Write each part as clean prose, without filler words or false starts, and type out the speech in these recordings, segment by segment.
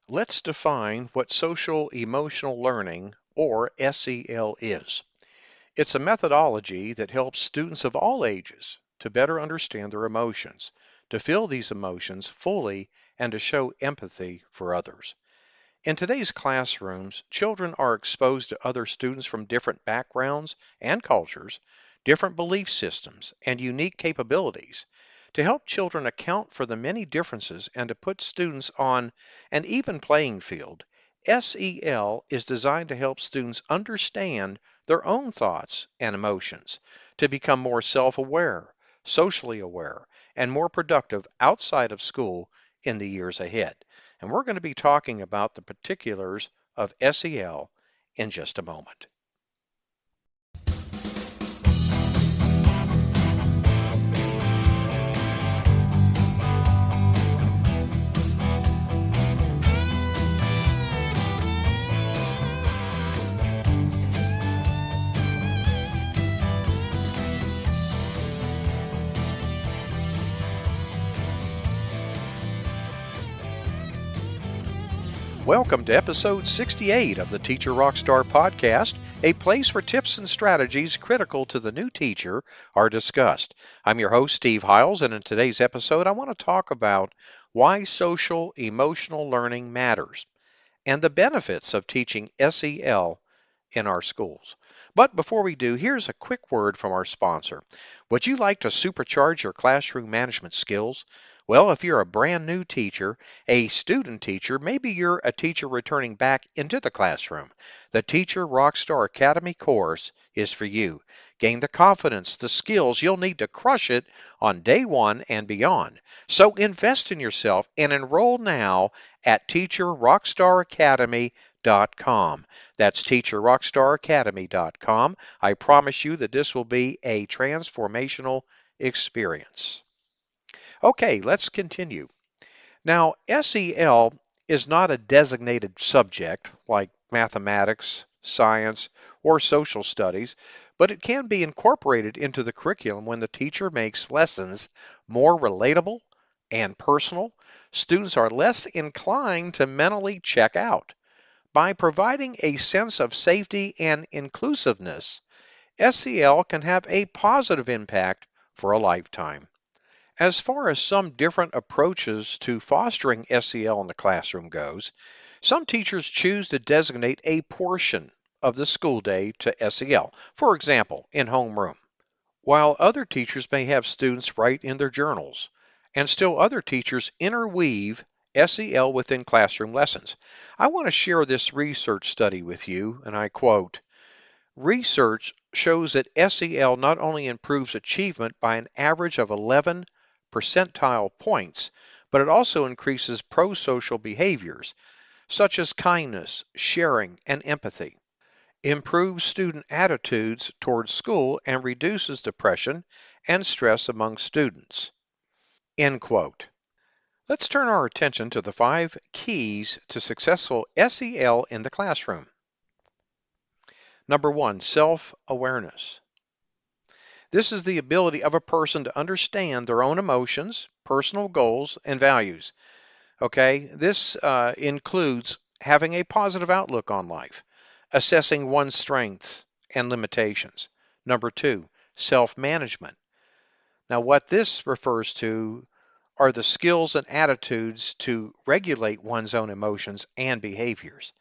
Let's define what social emotional learning, or SEL, is. It's a methodology that helps students of all ages to better understand their emotions, to feel these emotions fully, and to show empathy for others. In today's classrooms, children are exposed to other students from different backgrounds and cultures, different belief systems, and unique capabilities. To help children account for the many differences and to put students on an even playing field, SEL is designed to help students understand their own thoughts and emotions, to become more self-aware, socially aware, and more productive outside of school in the years ahead. And we're going to be talking about the particulars of SEL in just a moment. Welcome to episode 68 of the Teacher Rockstar podcast, a place where tips and strategies critical to the new teacher are discussed. I'm your host, Steve Hiles, and in today's episode, I want to talk about why social emotional learning matters and the benefits of teaching SEL in our schools. But before we do, here's a quick word from our sponsor. Would you like to supercharge your classroom management skills? Well, if you're a brand new teacher, a student teacher, maybe you're a teacher returning back into the classroom, the Teacher Rockstar Academy course is for you. Gain the confidence, the skills you'll need to crush it on day one and beyond. So invest in yourself and enroll now at teacherrockstaracademy.com. That's teacherrockstaracademy.com. I promise you that this will be a transformational experience. Okay, let's continue. Now, SEL is not a designated subject like mathematics, science, or social studies, but it can be incorporated into the curriculum when the teacher makes lessons more relatable and personal. Students are less inclined to mentally check out. By providing a sense of safety and inclusiveness, SEL can have a positive impact for a lifetime. As far as some different approaches to fostering SEL in the classroom goes, some teachers choose to designate a portion of the school day to SEL, for example, in homeroom, while other teachers may have students write in their journals, and still other teachers interweave SEL within classroom lessons. I want to share this research study with you, and I quote, "Research shows that SEL not only improves achievement by an average of 11 percentile points, but it also increases pro-social behaviors such as kindness, sharing, and empathy, improves student attitudes towards school, and reduces depression and stress among students." End quote. Let's turn our attention to the 5 keys to successful SEL in the classroom. Number 1, self-awareness. This is the ability of a person to understand their own emotions, personal goals, and values. Okay, this includes having a positive outlook on life, assessing one's strengths and limitations. Number 2, self-management. Now, what this refers to are the skills and attitudes to regulate one's own emotions and behaviors.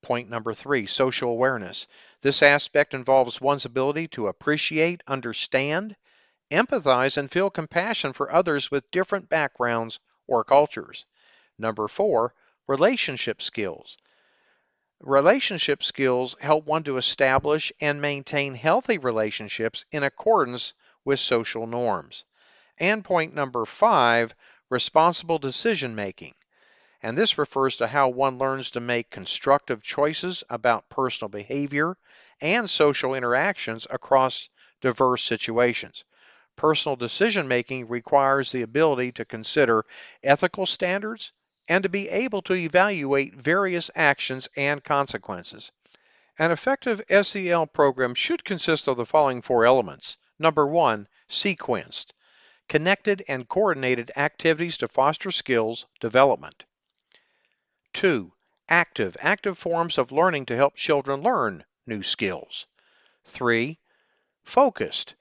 Point number 3, social awareness. This aspect involves one's ability to appreciate, understand, empathize, and feel compassion for others with different backgrounds or cultures. Number 4, relationship skills. Relationship skills help one to establish and maintain healthy relationships in accordance with social norms. And point number 5, responsible decision making. And this refers to how one learns to make constructive choices about personal behavior and social interactions across diverse situations. Personal decision making requires the ability to consider ethical standards and to be able to evaluate various actions and consequences. An effective SEL program should consist of the following 4 elements. Number 1, sequenced, connected and coordinated activities to foster skills development. 2. Active forms of learning to help children learn new skills. 3. Focused,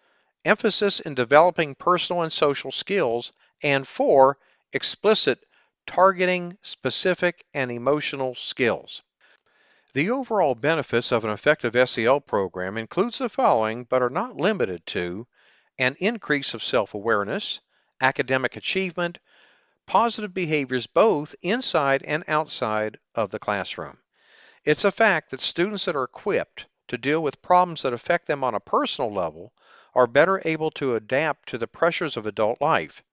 emphasis in developing personal and social skills. And 4. Explicit, targeting specific and emotional skills. The overall benefits of an effective SEL program includes the following, but are not limited to: an increase of self-awareness, academic achievement, positive behaviors both inside and outside of the classroom. It's a fact that students that are equipped to deal with problems that affect them on a personal level are better able to adapt to the pressures of adult life.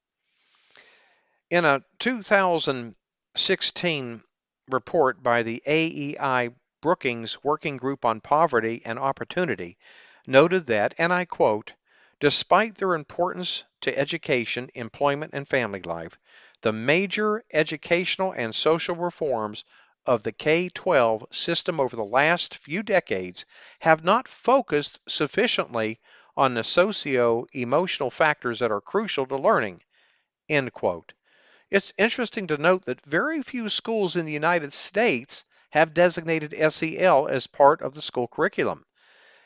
In a 2016 report by the AEI Brookings Working Group on Poverty and Opportunity noted that, and I quote, "Despite their importance to education, employment, and family life, the major educational and social reforms of the K-12 system over the last few decades have not focused sufficiently on the socio-emotional factors that are crucial to learning." End quote. It's interesting to note that very few schools in the United States have designated SEL as part of the school curriculum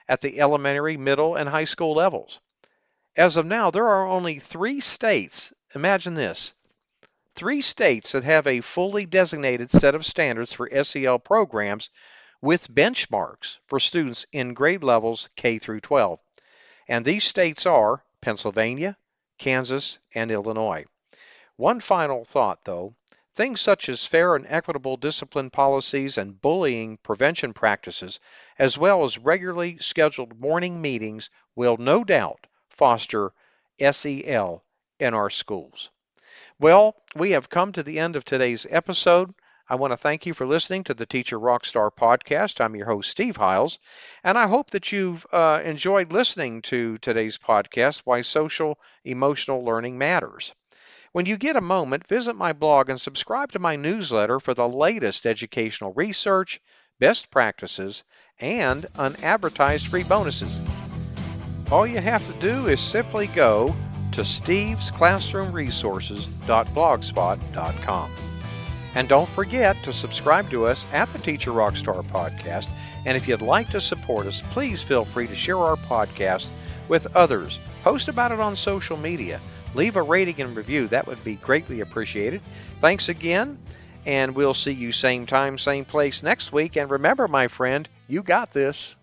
at the elementary, middle, and high school levels. As of now, there are only 3 states, imagine this, 3 states that have a fully designated set of standards for SEL programs with benchmarks for students in grade levels K through 12. And these states are Pennsylvania, Kansas, and Illinois. One final thought, though. Things such as fair and equitable discipline policies and bullying prevention practices, as well as regularly scheduled morning meetings, will no doubt foster SEL in our schools. Well, we have come to the end of today's episode. I want to thank you for listening to the Teacher Rockstar podcast. I'm your host, Steve Hiles, and I hope that you've enjoyed listening to today's podcast, Why Social Emotional Learning Matters. When you get a moment, visit my blog and subscribe to my newsletter for the latest educational research, best practices, and unadvertised free bonuses. All you have to do is simply go to stevesclassroomresources.blogspot.com. And don't forget to subscribe to us at the Teacher Rockstar podcast. And if you'd like to support us, please feel free to share our podcast with others. Post about it on social media. Leave a rating and review. That would be greatly appreciated. Thanks again, and we'll see you same time, same place next week. And remember, my friend, you got this.